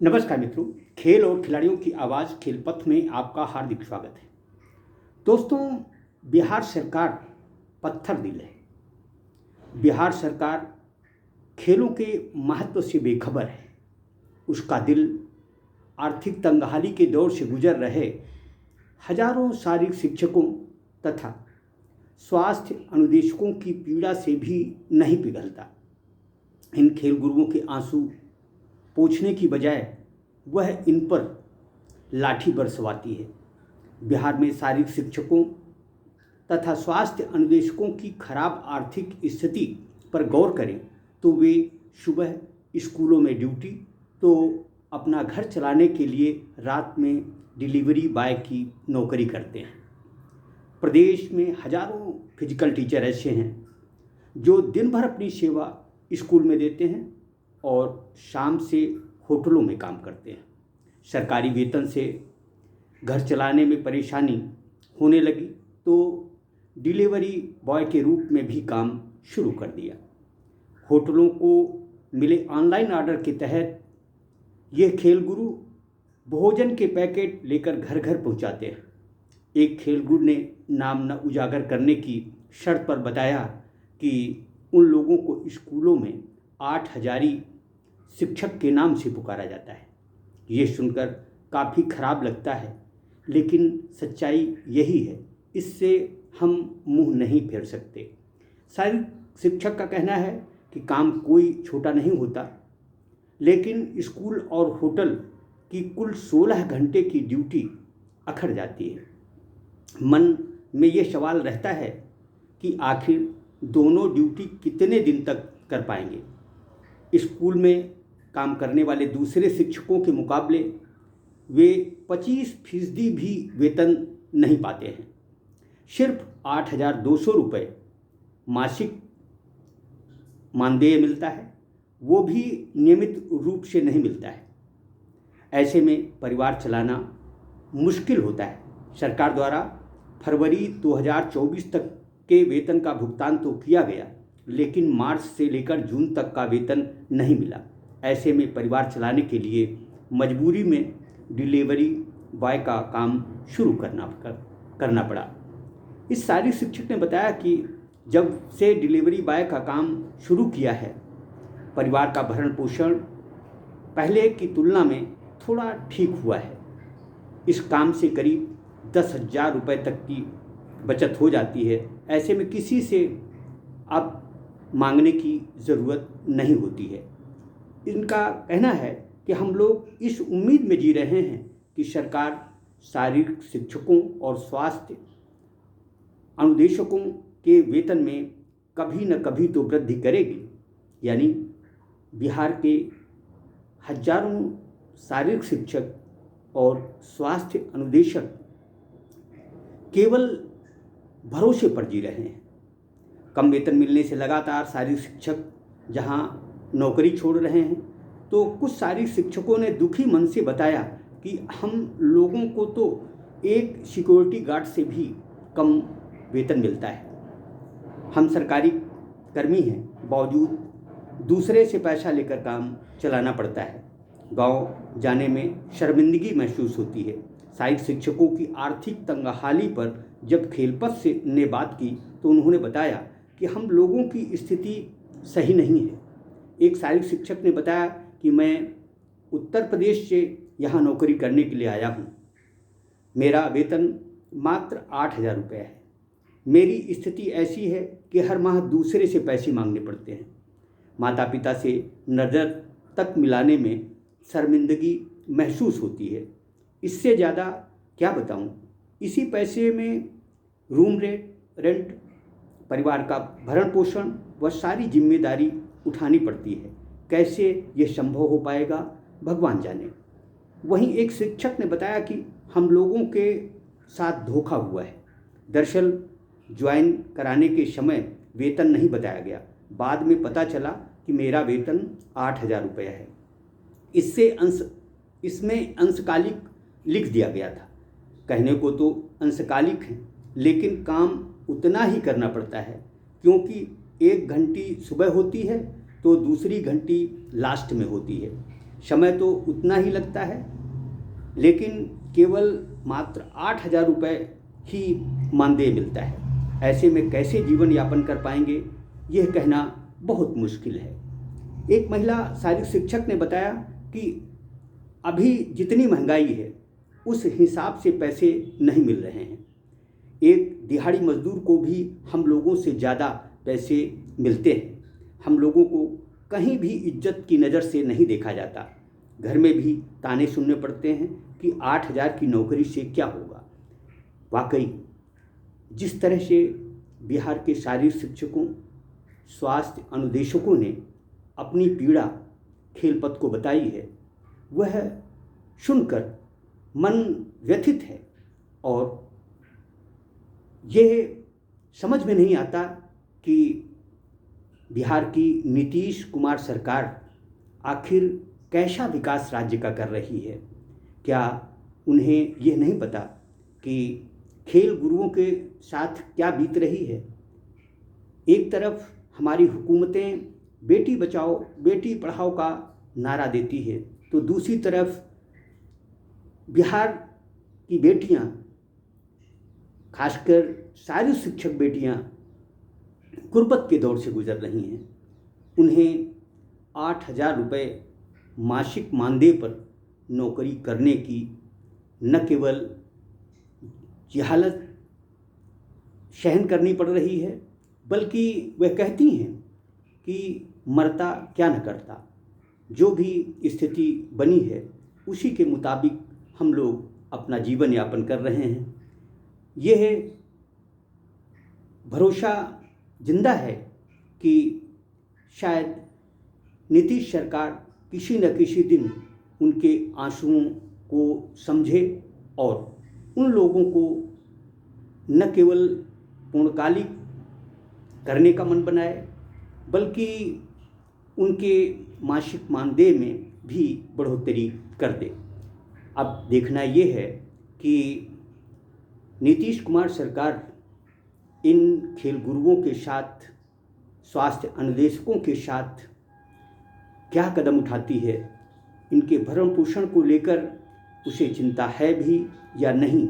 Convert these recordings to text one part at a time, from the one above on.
नमस्कार मित्रों, खेल और खिलाड़ियों की आवाज़ खेल पथ में आपका हार्दिक स्वागत है। दोस्तों, बिहार सरकार पत्थर दिल है। बिहार सरकार खेलों के महत्व से बेखबर है। उसका दिल आर्थिक तंगहाली के दौर से गुजर रहे हजारों शारीरिक शिक्षकों तथा स्वास्थ्य अनुदेशकों की पीड़ा से भी नहीं पिघलता। इन खेल गुरुओं के आंसू पोंछने की बजाय वह इन पर लाठी बरसवाती है। बिहार में शारीरिक शिक्षकों तथा स्वास्थ्य अनुदेशकों की खराब आर्थिक स्थिति पर गौर करें तो वे सुबह स्कूलों में ड्यूटी तो अपना घर चलाने के लिए रात में डिलीवरी बॉय की नौकरी करते हैं। प्रदेश में हजारों फिजिकल टीचर ऐसे हैं जो दिन भर अपनी सेवा स्कूल में देते हैं और शाम से होटलों में काम करते हैं। सरकारी वेतन से घर चलाने में परेशानी होने लगी तो डिलीवरी बॉय के रूप में भी काम शुरू कर दिया। होटलों को मिले ऑनलाइन ऑर्डर के तहत ये खेल गुरु भोजन के पैकेट लेकर घर घर पहुंचाते हैं। एक खेल गुरु ने नाम न उजागर करने की शर्त पर बताया कि उन लोगों को स्कूलों में 8,000 शिक्षक के नाम से पुकारा जाता है। ये सुनकर काफ़ी खराब लगता है, लेकिन सच्चाई यही है। इससे हम मुंह नहीं फेर सकते। शारीरिक शिक्षक का कहना है कि काम कोई छोटा नहीं होता, लेकिन स्कूल और होटल की कुल 16 घंटे की ड्यूटी अखड़ जाती है। मन में ये सवाल रहता है कि आखिर दोनों ड्यूटी कितने दिन तक कर पाएंगे। स्कूल में काम करने वाले दूसरे शिक्षकों के मुकाबले वे 25% भी वेतन नहीं पाते हैं। सिर्फ 8,200 रुपये मासिक मानदेय मिलता है, वो भी नियमित रूप से नहीं मिलता है। ऐसे में परिवार चलाना मुश्किल होता है। सरकार द्वारा फरवरी 2024 तक के वेतन का भुगतान तो किया गया, लेकिन मार्च से लेकर जून तक का वेतन नहीं मिला। ऐसे में परिवार चलाने के लिए मजबूरी में डिलीवरी बॉय का काम शुरू करना पड़ा। इस शारीरिक शिक्षक ने बताया कि जब से डिलीवरी बॉय का काम शुरू किया है, परिवार का भरण पोषण पहले की तुलना में थोड़ा ठीक हुआ है। इस काम से करीब 10,000 रुपये तक की बचत हो जाती है। ऐसे में किसी से अब मांगने की ज़रूरत नहीं होती है। इनका कहना है कि हम लोग इस उम्मीद में जी रहे हैं कि सरकार शारीरिक शिक्षकों और स्वास्थ्य अनुदेशकों के वेतन में कभी न कभी तो वृद्धि करेगी। यानी बिहार के हजारों शारीरिक शिक्षक और स्वास्थ्य अनुदेशक केवल भरोसे पर जी रहे हैं। कम वेतन मिलने से लगातार शारीरिक शिक्षक जहां नौकरी छोड़ रहे हैं, तो कुछ शारीरिक शिक्षकों ने दुखी मन से बताया कि हम लोगों को तो एक सिक्योरिटी गार्ड से भी कम वेतन मिलता है। हम सरकारी कर्मी हैं, बावजूद दूसरे से पैसा लेकर काम चलाना पड़ता है। गांव जाने में शर्मिंदगी महसूस होती है। शारीरिक शिक्षकों की आर्थिक तंगहाली पर जब खेलपथ से ने बात की तो उन्होंने बताया कि हम लोगों की स्थिति सही नहीं है। एक शारीरिक शिक्षक ने बताया कि मैं उत्तर प्रदेश से यहाँ नौकरी करने के लिए आया हूँ। मेरा वेतन मात्र 8,000 रुपये है। मेरी स्थिति ऐसी है कि हर माह दूसरे से पैसे मांगने पड़ते हैं। माता पिता से नज़र तक मिलाने में शर्मिंदगी महसूस होती है। इससे ज़्यादा क्या बताऊँ। इसी पैसे में रूम रेंट, परिवार का भरण पोषण व सारी जिम्मेदारी उठानी पड़ती है। कैसे ये संभव हो पाएगा, भगवान जाने। वहीं एक शिक्षक ने बताया कि हम लोगों के साथ धोखा हुआ है। दरअसल ज्वाइन कराने के समय वेतन नहीं बताया गया। बाद में पता चला कि मेरा वेतन 8,000 रुपये है। इसमें अंशकालिक लिख दिया गया था। कहने को तो अंशकालिक है, लेकिन काम उतना ही करना पड़ता है, क्योंकि एक घंटी सुबह होती है तो दूसरी घंटी लास्ट में होती है। समय तो उतना ही लगता है, लेकिन केवल मात्र 8,000 रुपये ही मानदेय मिलता है। ऐसे में कैसे जीवन यापन कर पाएंगे, यह कहना बहुत मुश्किल है। एक महिला शारीरिक शिक्षक ने बताया कि अभी जितनी महंगाई है उस हिसाब से पैसे नहीं मिल रहे हैं। एक दिहाड़ी मजदूर को भी हम लोगों से ज़्यादा पैसे मिलते हैं। हम लोगों को कहीं भी इज्जत की नज़र से नहीं देखा जाता। घर में भी ताने सुनने पड़ते हैं कि 8,000 की नौकरी से क्या होगा। वाकई जिस तरह से बिहार के शारीरिक शिक्षकों, स्वास्थ्य अनुदेशकों ने अपनी पीड़ा खेलपथ को बताई है, वह सुनकर मन व्यथित है और यह समझ में नहीं आता कि बिहार की नीतीश कुमार सरकार आखिर कैसा विकास राज्य का कर रही है। क्या उन्हें यह नहीं पता कि खेल गुरुओं के साथ क्या बीत रही है। एक तरफ हमारी हुकूमतें बेटी बचाओ बेटी पढ़ाओ का नारा देती है, तो दूसरी तरफ बिहार की बेटियां, खासकर शारीरिक शिक्षक बेटियां गुर्बत के दौर से गुजर रही हैं। उन्हें 8,000 रुपये मासिक मानदेय पर नौकरी करने की न केवल जहालत सहन करनी पड़ रही है, बल्कि वह कहती हैं कि मरता क्या न करता। जो भी स्थिति बनी है उसी के मुताबिक हम लोग अपना जीवन यापन कर रहे हैं। यह भरोसा जिंदा है कि शायद नीतीश सरकार किसी न किसी दिन उनके आंसुओं को समझे और उन लोगों को न केवल पूर्णकालिक करने का मन बनाए, बल्कि उनके मासिक मानदेय में भी बढ़ोतरी कर दे। अब देखना ये है कि नीतीश कुमार सरकार इन खेल गुरुओं के साथ, स्वास्थ्य अनुदेशकों के साथ क्या कदम उठाती है। इनके भरण पोषण को लेकर उसे चिंता है भी या नहीं,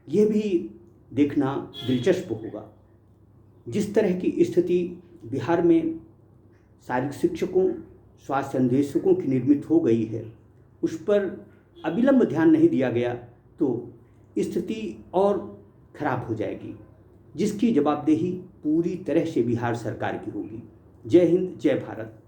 ये भी देखना दिलचस्प होगा। जिस तरह की स्थिति बिहार में शारीरिक शिक्षकों, स्वास्थ्य अनुदेशकों की निर्मित हो गई है, उस पर अविलंब ध्यान नहीं दिया गया तो स्थिति और खराब हो जाएगी, जिसकी जवाबदेही पूरी तरह से बिहार सरकार की होगी। जय हिंद, जय भारत।